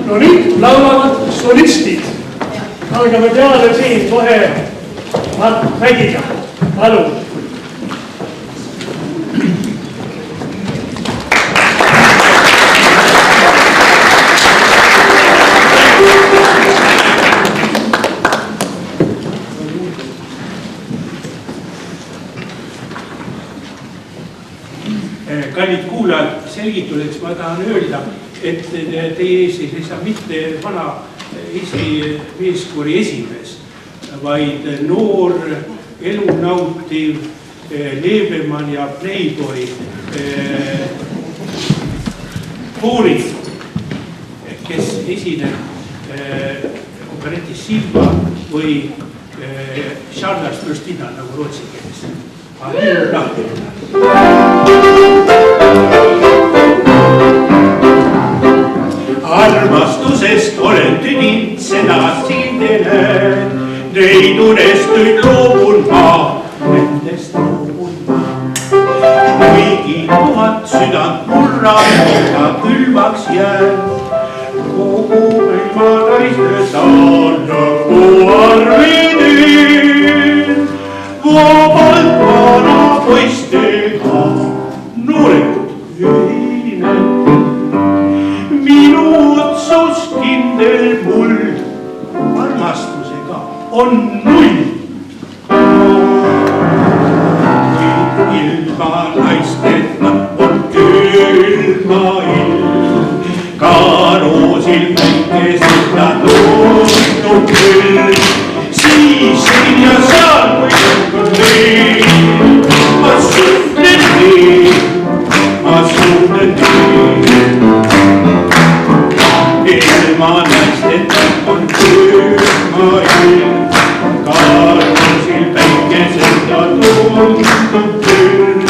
No nüüd laulavad solistid. Algame peale siin kohe Mart Mägiga. Palun. Kallid kuulajad, selgituseks ma tahan öelda, et teie ees ei seisa mitte vana Eesti meeskoori esimees, vaid noor, elu nautiv Leebemann ja Playboy koori, kes esineb operetis Silva või Charles Pristina nagu rootsi keeles. Armastusest olen tüdinud, seda siin teen. Neidunest nüüd loobun ma, nendest loobun ma. Kuigi tuhat südant murran, aga külmaks jään. Kogu ilma naistes on lõpu arvideen. Vabalt vana poistega noored ühinen. Minu otsus kindel mul armastusega on null. Ilma naisteta on külma ilm. Ka roosil päikeseta tundub küll. Siis siin ja seal kui nii. Ma suhtlen nii, ma suhtlen nii. Ilma naisteta on külma ilm. Ka roosil päikeseta tundub küll.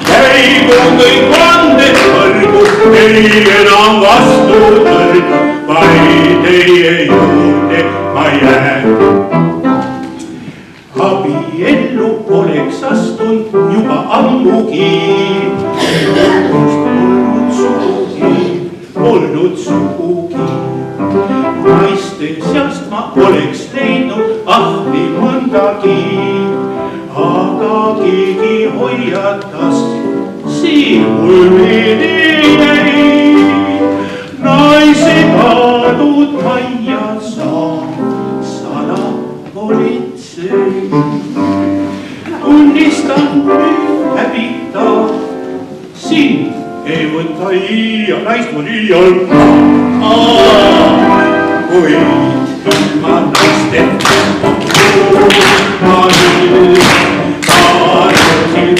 Käigu kõik vanded põrgu, ei enam vastu tõrgu, vaid teie juurde ma jään. Abiellu oleks astunud juba ammugi, polnud sugugi. Naiste seast ma oleks leidnud nii mõndagi, aga keegi hoiatas, siin mul meedi jäi. Naise kaadud majja saada politsei. Unnistan nüüd häbita, siin ei võta iia, naist mul iial. Kuid ilma naisteta on kuulma ilm. Kaarosil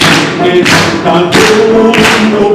kesta tundub